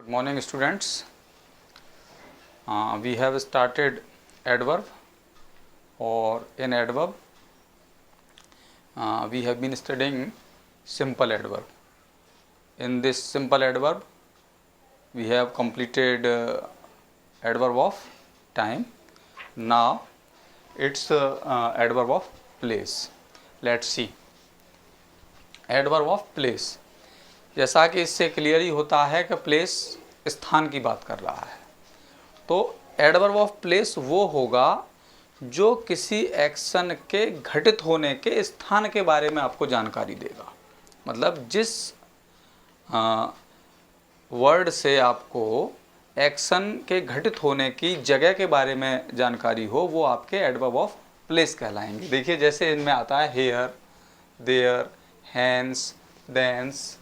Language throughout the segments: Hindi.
Good morning, students. We have started adverb, or in adverb we have been studying simple adverb. In this simple adverb we have completed adverb of time. Now it's adverb of place. Let's see adverb of place. जैसा कि इससे क्लियर ही होता है कि प्लेस स्थान की बात कर रहा है, तो एडवर्ब ऑफ प्लेस वो होगा जो किसी एक्शन के घटित होने के स्थान के बारे में आपको जानकारी देगा। मतलब जिस वर्ड से आपको एक्शन के घटित होने की जगह के बारे में जानकारी हो, वो आपके एडवर्ब ऑफ प्लेस कहलाएंगे। देखिए जैसे इनमें आता है here, there, hence, thence,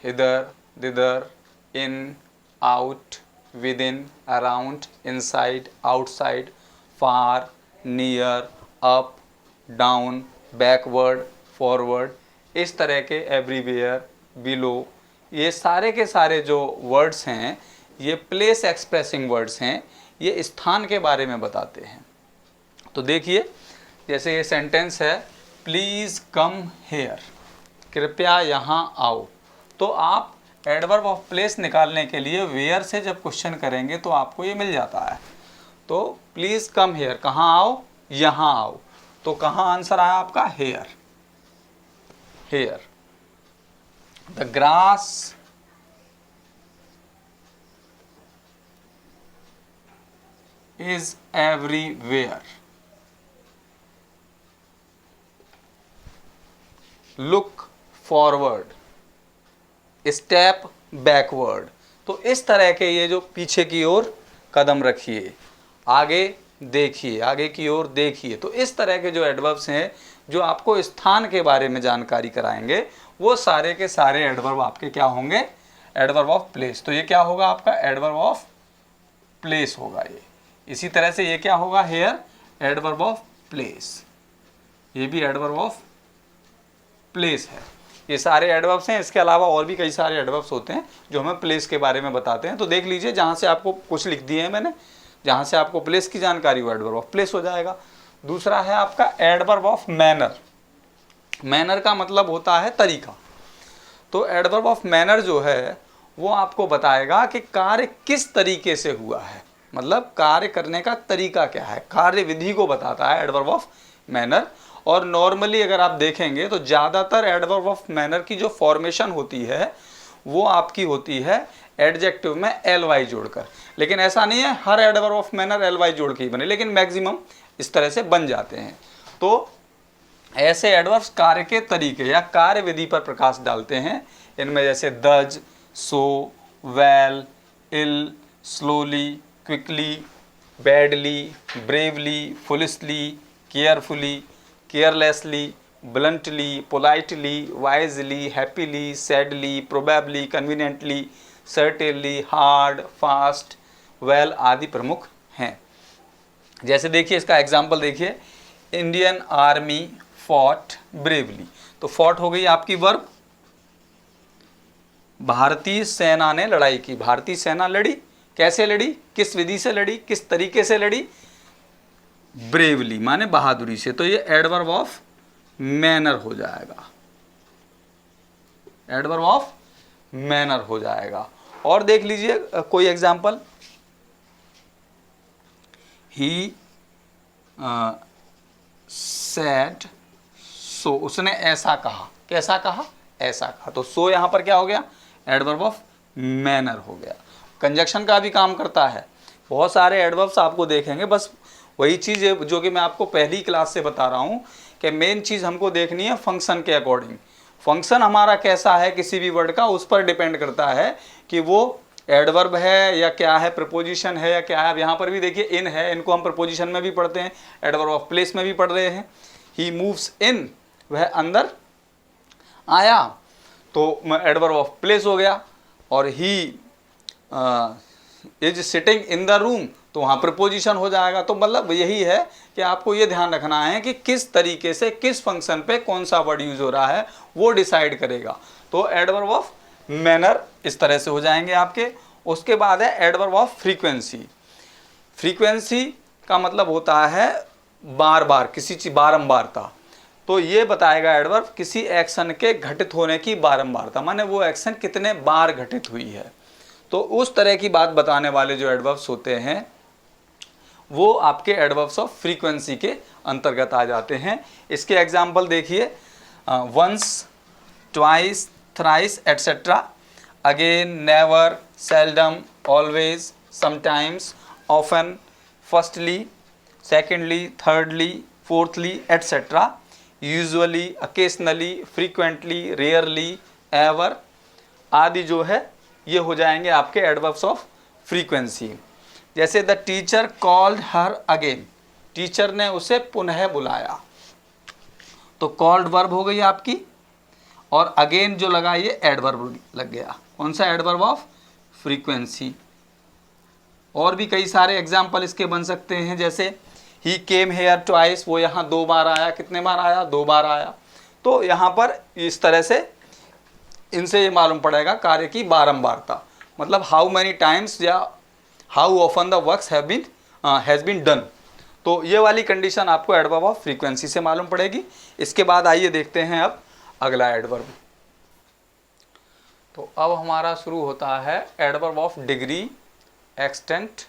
hither, thither, in, out, within, around, inside, outside, far, near, up, down, backward, forward, इस तरह के everywhere, below, ये सारे के सारे जो वर्ड्स हैं ये प्लेस एक्सप्रेसिंग वर्ड्स हैं, ये स्थान के बारे में बताते हैं। तो देखिए जैसे ये सेंटेंस है, प्लीज़ कम हेयर, कृपया यहाँ आओ। तो आप एडवर्ब ऑफ प्लेस निकालने के लिए वेयर से जब क्वेश्चन करेंगे तो आपको ये मिल जाता है। तो प्लीज़ कम हेयर, कहाँ आओ, यहाँ आओ। तो कहाँ आंसर आया आपका, here. Here the grass is everywhere, look forward, step backward. तो इस तरह के ये जो पीछे की ओर कदम रखिए, आगे देखिए, आगे की ओर देखिए। तो इस तरह के जो एडवर्ब्स हैं जो आपको स्थान के बारे में जानकारी कराएंगे, वो सारे के सारे एडवर्ब आपके क्या होंगे, एडवर्ब ऑफ प्लेस। तो ये क्या होगा आपका, एडवर्ब ऑफ प्लेस होगा ये। इसी तरह से ये क्या होगा, हेयर, एडवर्ब ऑफ प्लेस। ये भी एडवर्ब ऑफ प्लेस है। ये सारे एडवर्ब्स हैं। इसके अलावा और भी कई सारे एडवर्ब्स होते हैं जो हमें प्लेस के बारे में बताते हैं। तो देख लीजिए, जहाँ से आपको कुछ लिख दिए हैं मैंने, जहाँ से आपको प्लेस की जानकारी वो एडवर्ब ऑफ प्लेस हो जाएगा। दूसरा है आपका एडवर्ब ऑफ मैनर। मैनर का मतलब होता है तरीका। तो एडवर्ब ऑफ मैनर जो है वो आपको बताएगा कि कार्य किस तरीके से हुआ है, मतलब कार्य करने का तरीका क्या है, कार्य विधि को बताता है एडवर्ब ऑफ मैनर। और नॉर्मली अगर आप देखेंगे तो ज़्यादातर एडवर्ब ऑफ मैनर की जो फॉर्मेशन होती है वो आपकी होती है एडजेक्टिव में एल वाई जोड़कर। लेकिन ऐसा नहीं है हर adverb of manner L Y जोड़ के ही बने, लेकिन मैक्सिमम इस तरह से बन जाते हैं। तो ऐसे एडवर्ब्स कार्य के तरीके या कार्य विधि पर प्रकाश डालते हैं। इनमें जैसे thus, so, well, ill, slowly, quickly, badly, bravely, foolishly, carefully, carelessly, bluntly, politely, wisely, happily, sadly, probably, conveniently, certainly, hard, fast, well आदि प्रमुख हैं। जैसे देखिए इसका एग्जाम्पल देखिए, इंडियन आर्मी फॉट ब्रेवली। तो फॉट हो गई आपकी वर्ब, भारतीय सेना ने लड़ाई की। भारतीय सेना लड़ी, कैसे लड़ी, किस विधि से लड़ी, किस तरीके से लड़ी, ब्रेवली माने बहादुरी से। तो ये एडवर्ब ऑफ मैनर हो जाएगा, एडवर्ब ऑफ मैनर हो जाएगा। और देख लीजिए कोई एग्जांपल, ही सेड सो, उसने ऐसा कहा, कैसा कहा, ऐसा कहा। तो सो यहां पर क्या हो गया, एडवर्ब ऑफ मैनर हो गया। कंजक्शन का भी काम करता है। बहुत सारे एडवर्ब्स आपको देखेंगे, बस वही चीज़ है जो कि मैं आपको पहली क्लास से बता रहा हूँ कि मेन चीज़ हमको देखनी है फंक्शन के अकॉर्डिंग। फंक्शन हमारा कैसा है किसी भी वर्ड का, उस पर डिपेंड करता है कि वो एडवर्ब है या क्या है, प्रपोजिशन है या क्या है। अब यहाँ पर भी देखिए इन है, इनको हम प्रपोजिशन में भी पढ़ते हैं, एडवर्ब ऑफ प्लेस में भी पढ़ रहे हैं। ही मूव्स इन, वह अंदर आया, तो एडवर्ब ऑफ प्लेस हो गया। और he is sitting in the room, तो वहाँ प्रपोजिशन हो जाएगा। तो मतलब यही है कि आपको ये ध्यान रखना है कि किस तरीके से किस फंक्शन पे कौन सा वर्ड यूज हो रहा है वो डिसाइड करेगा। तो एडवर्ब ऑफ मैनर, इस तरह से हो जाएंगे आपके। उसके बाद है एडवर्ब ऑफ फ्रीक्वेंसी। फ्रीक्वेंसी का मतलब होता है बार बार, किसी चीज बारंबारता। तो ये बताएगा एडवर्ब किसी एक्शन के घटित होने की बारंबारता, माने वो एक्शन कितने बार घटित हुई है। तो उस तरह की बात बताने वाले जो एडवर्ब्स होते हैं वो आपके एडवर्ब्स ऑफ फ्रीक्वेंसी के अंतर्गत आ जाते हैं। इसके एग्जाम्पल देखिए, once, twice, thrice etcetera, again, never, seldom, always, sometimes, often, firstly, secondly, thirdly, fourthly etcetera, usually, occasionally, frequently, rarely, ever आदि जो है ये हो जाएंगे आपके एडवर्ब्स ऑफ फ्रीक्वेंसी। जैसे the teacher called her again, teacher ने उसे पुनः बुलाया, तो कॉल्ड वर्ब हो गई आपकी, और अगेन जो लगा ये एडवर्ब लग गया। कौन सा? Adverb of frequency. और भी कई सारे एग्जाम्पल इसके बन सकते हैं, जैसे ही केम हेयर ट्वाइस, वो यहाँ 2 बार आया। कितने बार आया? 2 बार आया। तो यहाँ पर इस तरह से इनसे ये मालूम पड़ेगा कार्य की बारंबारता, मतलब हाउ मैनी टाइम्स या how often the works has been done. तो ये वाली कंडीशन आपको एडवर्ब ऑफ फ्रीक्वेंसी से मालूम पड़ेगी। इसके बाद आइए देखते हैं अब अगला एडवर्ब। तो अब हमारा शुरू होता है adverb of degree, extent,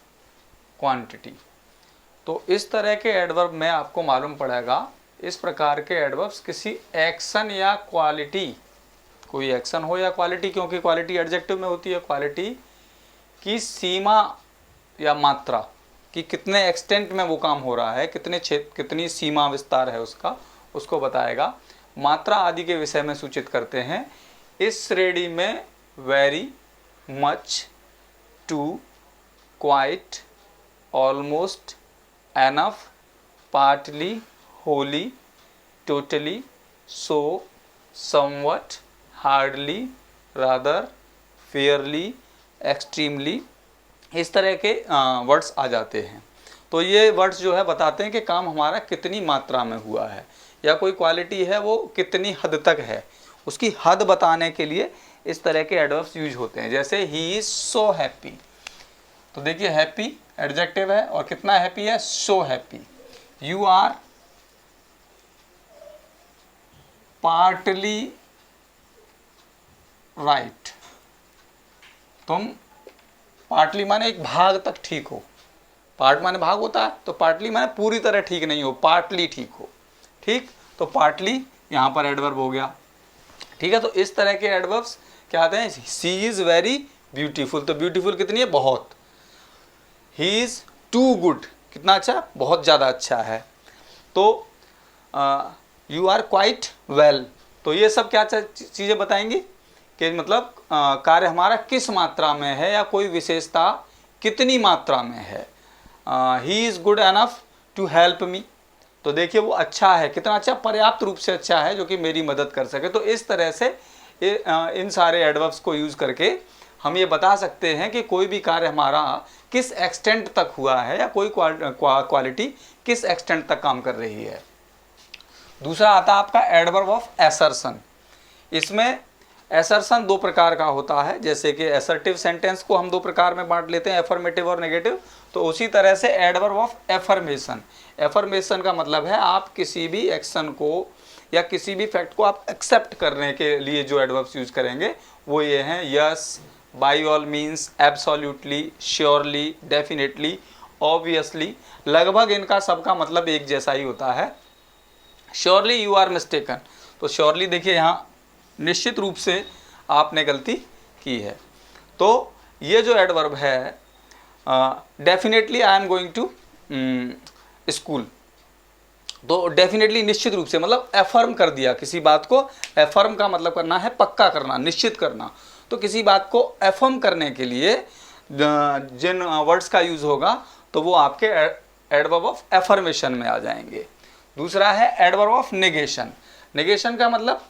quantity. तो इस तरह के एडवर्ब में आपको मालूम पड़ेगा इस प्रकार के एडवर्ब्स किसी एक्शन या क्वालिटी, कोई एक्शन हो या क्वालिटी, क्योंकि क्वालिटी एडजेक्टिव में होती है, क्वालिटी की सीमा या मात्रा कि कितने एक्सटेंट में वो काम हो रहा है, कितने क्षेत्र, कितनी सीमा विस्तार है उसका, उसको बताएगा। मात्रा आदि के विषय में सूचित करते हैं। इस श्रेणी में very, much, too, quite, almost, enough, partly, wholly, totally, so, somewhat, hardly, rather, fairly, extremely, इस तरह के वर्ड्स आ जाते हैं। तो ये वर्ड्स जो है बताते हैं कि काम हमारा कितनी मात्रा में हुआ है, या कोई क्वालिटी है वो कितनी हद तक है, उसकी हद बताने के लिए इस तरह के एडवर्ब्स यूज होते हैं। जैसे ही इज सो हैप्पी, तो देखिए हैप्पी एडजेक्टिव है और कितना हैप्पी है? So happy. You are partly right, तुम, पार्टली माने एक भाग तक ठीक हो, पार्ट माने भाग होता है, तो पार्टली माने पूरी तरह ठीक नहीं हो, पार्टली ठीक हो। ठीक, तो पार्टली यहाँ पर एडवर्ब हो गया। ठीक है, तो इस तरह के एडवर्ब्स क्या आते हैं? सी इज़ वेरी ब्यूटीफुल, तो ब्यूटीफुल कितनी है? बहुत। ही इज़ टू गुड, कितना अच्छा? बहुत ज़्यादा अच्छा है। तो यू आर क्वाइट वेल, तो ये सब क्या चीज़ें बताएंगी कि मतलब कार्य हमारा किस मात्रा में है, या कोई विशेषता कितनी मात्रा में है। He is good enough to help me, तो देखिए वो अच्छा है, कितना अच्छा? पर्याप्त रूप से अच्छा है जो कि मेरी मदद कर सके। तो इस तरह से इन सारे एडवर्ब्स को यूज़ करके हम ये बता सकते हैं कि कोई भी कार्य हमारा किस एक्सटेंट तक हुआ है, या कोई क्वालिटी किस एक्सटेंट तक काम कर रही है। दूसरा आता है आपका एडवर्ब ऑफ एसर्शन। इसमें एसर्शन 2 प्रकार का होता है, जैसे कि एसर्टिव सेंटेंस को हम 2 प्रकार में बांट लेते हैं, एफर्मेटिव और नेगेटिव। तो उसी तरह से एडवर्ब ऑफ एफर्मेशन। एफर्मेशन का मतलब है आप किसी भी एक्शन को या किसी भी फैक्ट को आप एक्सेप्ट करने के लिए जो एडवर्ब्स यूज करेंगे वो ये हैं: yes, by all means, absolutely, surely, definitely, obviously. लगभग इनका सबका मतलब एक जैसा ही होता है। श्योरली यू आर मिस्टेकन, तो श्योरली देखिए यहाँ निश्चित रूप से आपने गलती की है। तो ये जो एडवर्ब है, definitely I am going to school, तो डेफिनेटली निश्चित रूप से मतलब एफर्म कर दिया किसी बात को। एफर्म का मतलब करना है पक्का करना, निश्चित करना। तो किसी बात को एफर्म करने के लिए जिन वर्ड्स का यूज होगा तो वो आपके एडवर्ब ऑफ एफर्मेशन में आ जाएंगे। दूसरा है एडवर्ब ऑफ नेगेशन। नेगेशन का मतलब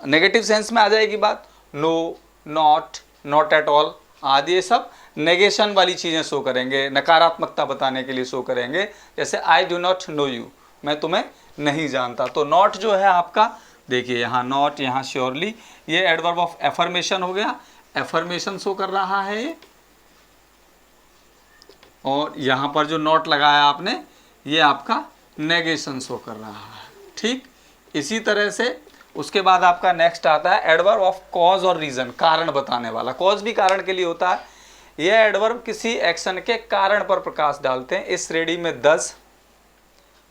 नेगेटिव सेंस में आ जाएगी बात। No, not, not at all आदि ये सब नेगेशन वाली चीज़ें शो करेंगे, नकारात्मकता बताने के लिए शो करेंगे। जैसे I do not know you, मैं तुम्हें नहीं जानता। तो नॉट जो है आपका देखिए यहाँ नॉट, यहाँ श्योरली, ये एडवर्ब ऑफ एफर्मेशन हो गया, एफर्मेशन शो कर रहा है ये। और यहाँ पर जो नॉट लगाया आपने, ये आपका नेगेशन शो कर रहा है। ठीक, इसी तरह से उसके बाद आपका नेक्स्ट आता है एडवर्ब ऑफ कॉज और रीजन, कारण बताने वाला। कॉज भी कारण के लिए होता है। यह एडवर्ब किसी एक्शन के कारण पर प्रकाश डालते हैं। इस श्रेणी में दस,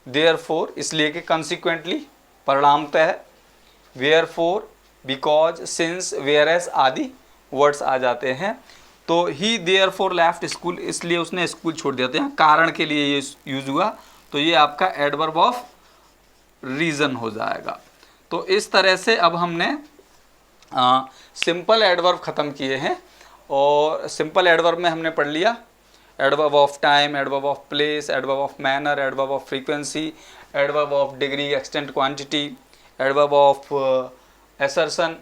देयरफॉर इसलिए कि कंसिक्वेंटली परिणामतः, वेयरफॉर, बिकॉज, सिंस, वेयरएस आदि वर्ड्स आ जाते हैं। तो ही देयरफॉर लेफ्ट स्कूल, इसलिए उसने स्कूल छोड़ दिया था। कारण के लिए ये यूज हुआ, तो ये आपका एडवर्ब ऑफ रीजन हो जाएगा। तो इस तरह से अब हमने सिंपल एडवर्ब ख़त्म किए हैं। और सिंपल एडवर्ब में हमने पढ़ लिया adverb of time, adverb of place, adverb of manner, adverb of frequency, adverb of degree, extent, quantity, adverb of assertion,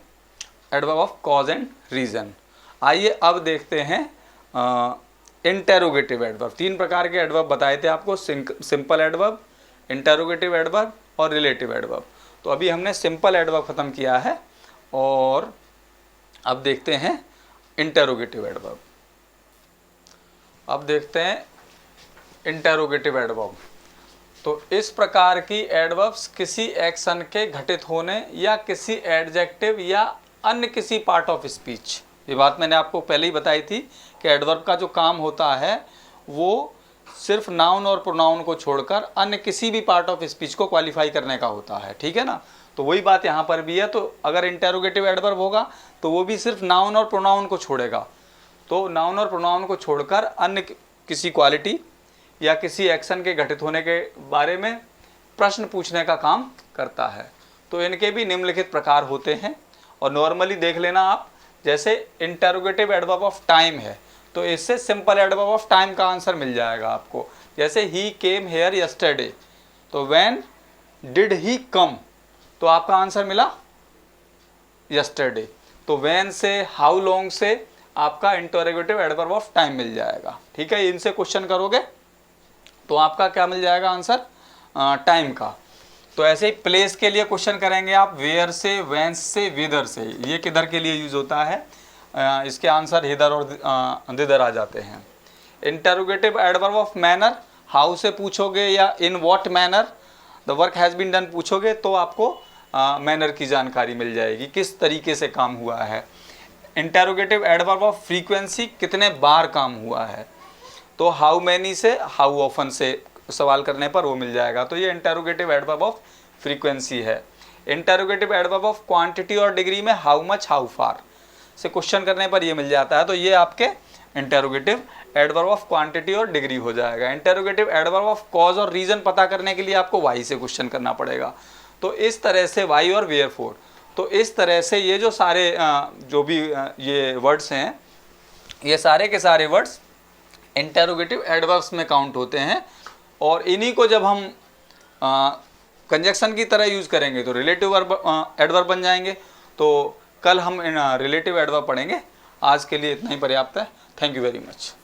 adverb of cause and reason. आइए अब देखते हैं इंटेरोगेटिव एडवर्ब। तीन प्रकार के एडवर्ब बताए थे आपको, सिंपल एडवर्ब, इंटेरोगेटिव एडवर्ब और रिलेटिव एडवर्ब। तो अभी हमने सिंपल एडवर्ब ख़त्म किया है और अब देखते हैं इंटेरोगेटिव एडवर्ब। अब देखते हैं इंटेरोगेटिव एडवर्ब। तो इस प्रकार की एडवर्ब्स किसी एक्शन के घटित होने या किसी एडजेक्टिव या अन्य किसी पार्ट ऑफ स्पीच, ये बात मैंने आपको पहले ही बताई थी कि एडवर्ब का जो काम होता है वो सिर्फ नाउन और प्रोनाउन को छोड़कर अन्य किसी भी पार्ट ऑफ स्पीच को क्वालिफाई करने का होता है। ठीक है ना, तो वही बात यहाँ पर भी है। तो अगर इंटेरोगेटिव एडवर्ब होगा तो वो भी सिर्फ नाउन और प्रोनाउन को छोड़ेगा। तो नाउन और प्रोनाउन को छोड़कर अन्य किसी क्वालिटी या किसी एक्शन के घटित होने के बारे में प्रश्न पूछने का काम करता है। तो इनके भी निम्नलिखित प्रकार होते हैं और नॉर्मली देख लेना आप। जैसे इंटेरोगेटिव एडवर्ब ऑफ टाइम है तो इससे सिंपल एडवर्ब ऑफ टाइम का आंसर मिल जाएगा आपको। जैसे ही केम हेयर यस्टरडे, तो व्हेन डिड ही कम, तो आपका आंसर मिला यस्टरडे। तो व्हेन से, हाउ लॉन्ग से आपका इंटेरोगेटिव एडवर्ब ऑफ टाइम मिल जाएगा। ठीक है, इनसे क्वेश्चन करोगे तो आपका क्या मिल जाएगा आंसर, टाइम का। तो ऐसे ही प्लेस के लिए क्वेश्चन करेंगे आप, वेयर से, वेंस से, विदर से, ये किधर के लिए यूज होता है, इसके आंसर हिदर और दिदर आ जाते हैं। Interrogative adverb of manner, how से पूछोगे या in what manner the work has been done पूछोगे तो आपको मैनर की जानकारी मिल जाएगी, किस तरीके से काम हुआ है। इंटेरोगेटिव एडवर्ब ऑफ फ्रीक्वेंसी, कितने बार काम हुआ है, तो हाउ मैनी से, हाउ ऑफन से सवाल करने पर वो मिल जाएगा। तो ये इंटेरोगेटिव एडवर्ब ऑफ फ्रीक्वेंसी है। इंटेरोगेटिव एडवर्ब ऑफ क्वांटिटी और डिग्री में हाउ मच, हाउ फार से क्वेश्चन करने पर ये मिल जाता है। तो ये आपके इंटेरोगेटिव एडवर्ब ऑफ क्वांटिटी और डिग्री हो जाएगा। इंटेरोगेटिव एडवर्ब ऑफ कॉज और रीजन पता करने के लिए आपको वाई से क्वेश्चन करना पड़ेगा। तो इस तरह से वाई और वेयरफॉर, तो इस तरह से ये जो सारे जो भी ये वर्ड्स हैं, ये सारे के सारे वर्ड्स इंटेरोगेटिव एडवर्ब्स में काउंट होते हैं। और इन्हीं को जब हम कंजक्शन की तरह यूज़ करेंगे तो रिलेटिव एडवर्ब बन जाएंगे। तो कल हम रिलेटिव एडवर्ब पढ़ेंगे। आज के लिए इतना ही पर्याप्त है। Thank you very much.